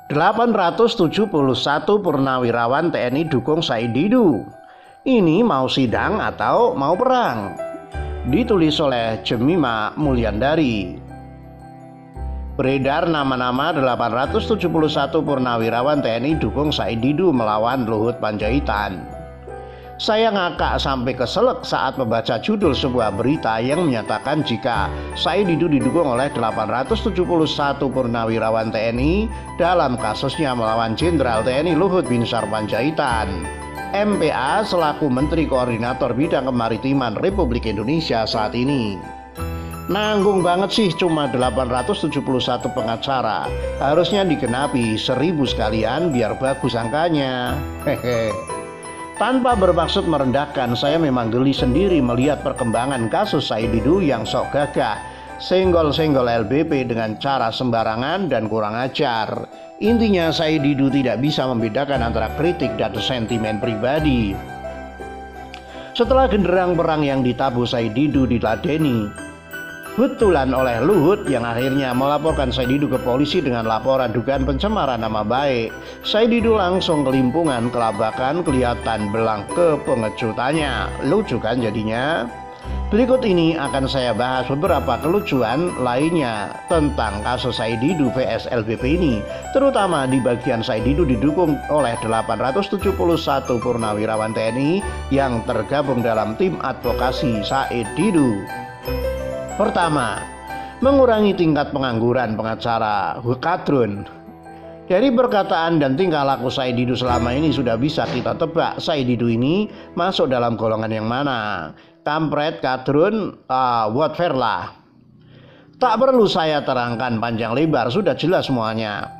871 purnawirawan TNI dukung Said Didu. Ini mau sidang atau mau perang? Ditulis oleh Jemima Mulyandari. Beredar nama-nama 871 purnawirawan TNI dukung Said Didu melawan Luhut Panjaitan. Saya ngakak sampai keselak saat membaca judul sebuah berita yang menyatakan jika Said Didu didukung oleh 871 purnawirawan TNI dalam kasusnya melawan Jenderal TNI Luhut Binsar Panjaitan. MPA selaku Menteri Koordinator Bidang Kemaritiman Republik Indonesia saat ini. Nanggung banget sih cuma 871 pengacara. Harusnya digenapi 1000 sekalian biar bagus angkanya. Hehe. Tanpa bermaksud merendahkan, saya memang geli sendiri melihat perkembangan kasus Said Didu yang sok gagah, senggol-senggol LBP dengan cara sembarangan dan kurang ajar. Intinya Said Didu tidak bisa membedakan antara kritik dan sentimen pribadi. Setelah genderang perang yang ditabuh Said Didu diladeni betulan oleh Luhut yang akhirnya melaporkan Said Didu ke polisi dengan laporan dugaan pencemaran nama baik, Said Didu langsung kelimpungan kelabakan, kelihatan belang kepengecutannya. Lucu kan jadinya? Berikut ini akan saya bahas beberapa kelucuan lainnya tentang kasus Said Didu vs LBP ini, terutama di bagian Said Didu didukung oleh 871 purnawirawan TNI yang tergabung dalam tim advokasi Said Didu. Pertama, mengurangi tingkat pengangguran pengacara kadrun. Dari perkataan dan tingkah laku Said Didu selama ini sudah bisa kita tebak Said Didu ini masuk dalam golongan yang mana. Kampret, kadrun, whatever lah. Tak perlu saya terangkan panjang lebar, sudah jelas semuanya.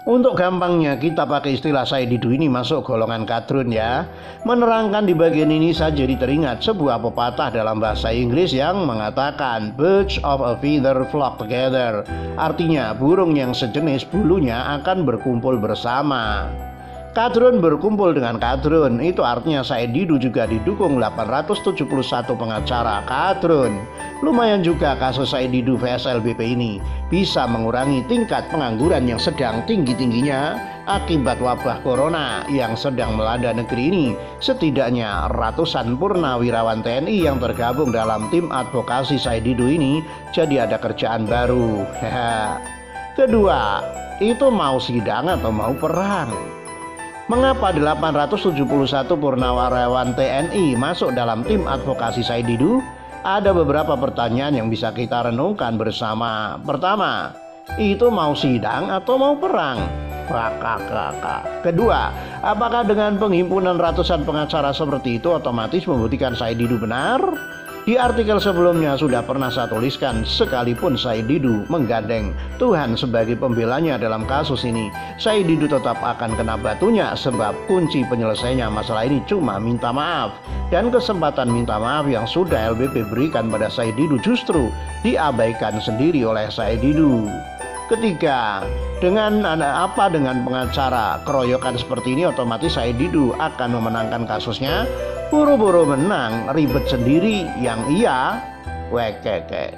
Untuk gampangnya kita pakai istilah Said Didu ini masuk golongan kadrun ya. Menerangkan di bagian ini saja teringat sebuah pepatah dalam bahasa Inggris yang mengatakan birds of a feather flock together. Artinya burung yang sejenis bulunya akan berkumpul bersama. Kadrun berkumpul dengan kadrun, itu artinya Said Didu juga didukung 871 pengacara kadrun. Lumayan juga kasus Said Didu vs LBP ini bisa mengurangi tingkat pengangguran yang sedang tinggi-tingginya akibat wabah corona yang sedang melanda negeri ini. Setidaknya ratusan purnawirawan TNI yang tergabung dalam tim advokasi Said Didu ini jadi ada kerjaan baru. Kedua, itu mau sidang atau mau perang? Mengapa 871 purnawirawan TNI masuk dalam tim advokasi Said Didu? Ada beberapa pertanyaan yang bisa kita renungkan bersama. Pertama, itu mau sidang atau mau perang? Kedua, apakah dengan penghimpunan ratusan pengacara seperti itu otomatis membuktikan Said Didu benar? Di artikel sebelumnya sudah pernah saya tuliskan, sekalipun Said Didu menggandeng Tuhan sebagai pembelanya dalam kasus ini, Said Didu tetap akan kena batunya sebab kunci penyelesaiannya masalah ini cuma minta maaf. Dan kesempatan minta maaf yang sudah LBP berikan pada Said Didu justru diabaikan sendiri oleh Said Didu. Ketiga, dengan pengacara keroyokan seperti ini otomatis Said Didu akan memenangkan kasusnya. Buru-buru menang, ribet sendiri yang iya wekeke.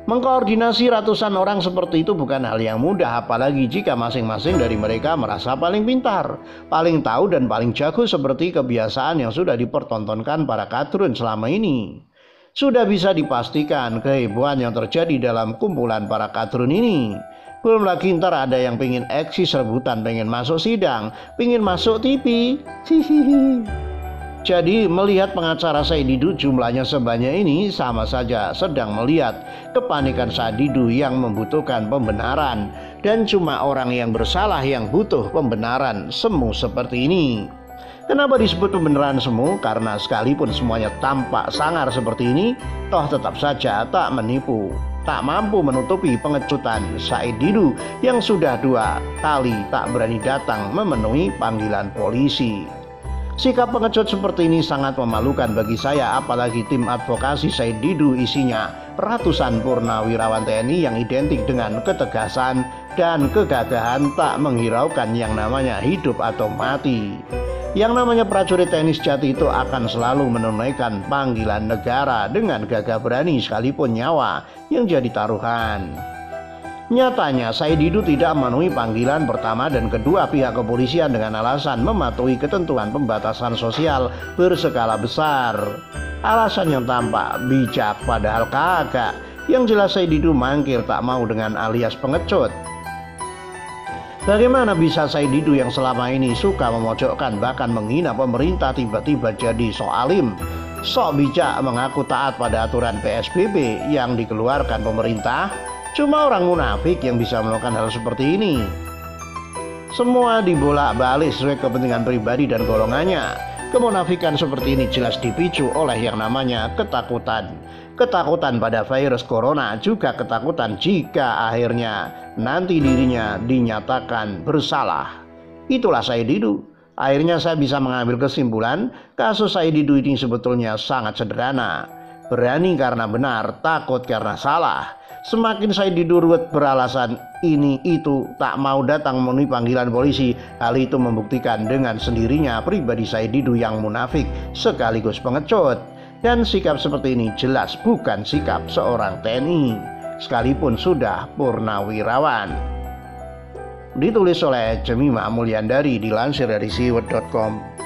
Mengkoordinasi ratusan orang seperti itu bukan hal yang mudah, apalagi jika masing-masing dari mereka merasa paling pintar, paling tahu dan paling jago seperti kebiasaan yang sudah dipertontonkan para kadrun selama ini. Sudah bisa dipastikan kehebohan yang terjadi dalam kumpulan para kadrun ini. Belum lagi ntar ada yang pengen eksis rebutan, pengen masuk sidang, pengen masuk TV. Jadi melihat pengacara Said Didu jumlahnya sebanyak ini sama saja sedang melihat kepanikan Said Didu yang membutuhkan pembenaran. Dan cuma orang yang bersalah yang butuh pembenaran semu seperti ini. Kenapa disebut pembenaran semu? Karena sekalipun semuanya tampak sangar seperti ini, toh tetap saja tak menipu, tak mampu menutupi pengecutan Said Didu yang sudah 2 kali tak berani datang memenuhi panggilan polisi. Sikap pengecut seperti ini sangat memalukan bagi saya, apalagi tim advokasi Said Didu isinya ratusan purnawirawan TNI yang identik dengan ketegasan dan kegagahan tak menghiraukan yang namanya hidup atau mati. Yang namanya prajurit TNI sejati itu akan selalu menunaikan panggilan negara dengan gagah berani sekalipun nyawa yang jadi taruhan. Nyatanya Said Didu tidak memenuhi panggilan pertama dan kedua pihak kepolisian dengan alasan mematuhi ketentuan pembatasan sosial berskala besar. Alasan yang tampak bijak padahal kagak. Yang jelas Said Didu mangkir tak mau dengan alias pengecut. Bagaimana bisa Said Didu yang selama ini suka memojokkan bahkan menghina pemerintah tiba-tiba jadi sok alim, sok bijak mengaku taat pada aturan PSBB yang dikeluarkan pemerintah? Cuma orang munafik yang bisa melakukan hal seperti ini. Semua dibolak-balik sesuai kepentingan pribadi dan golongannya. Kemunafikan seperti ini jelas dipicu oleh yang namanya ketakutan. Ketakutan pada virus corona, juga ketakutan jika akhirnya nanti dirinya dinyatakan bersalah. Itulah Said Didu. Akhirnya saya bisa mengambil kesimpulan kasus Said Didu ini sebetulnya sangat sederhana. Berani karena benar, takut karena salah. Semakin Said Didu ruwet beralasan ini itu, tak mau datang memenuhi panggilan polisi. Hal itu membuktikan dengan sendirinya pribadi Said Didu yang munafik sekaligus pengecut. Dan sikap seperti ini jelas bukan sikap seorang TNI, sekalipun sudah purnawirawan. Ditulis oleh Jemimah Mulyandari, dilansir dari siwet.com.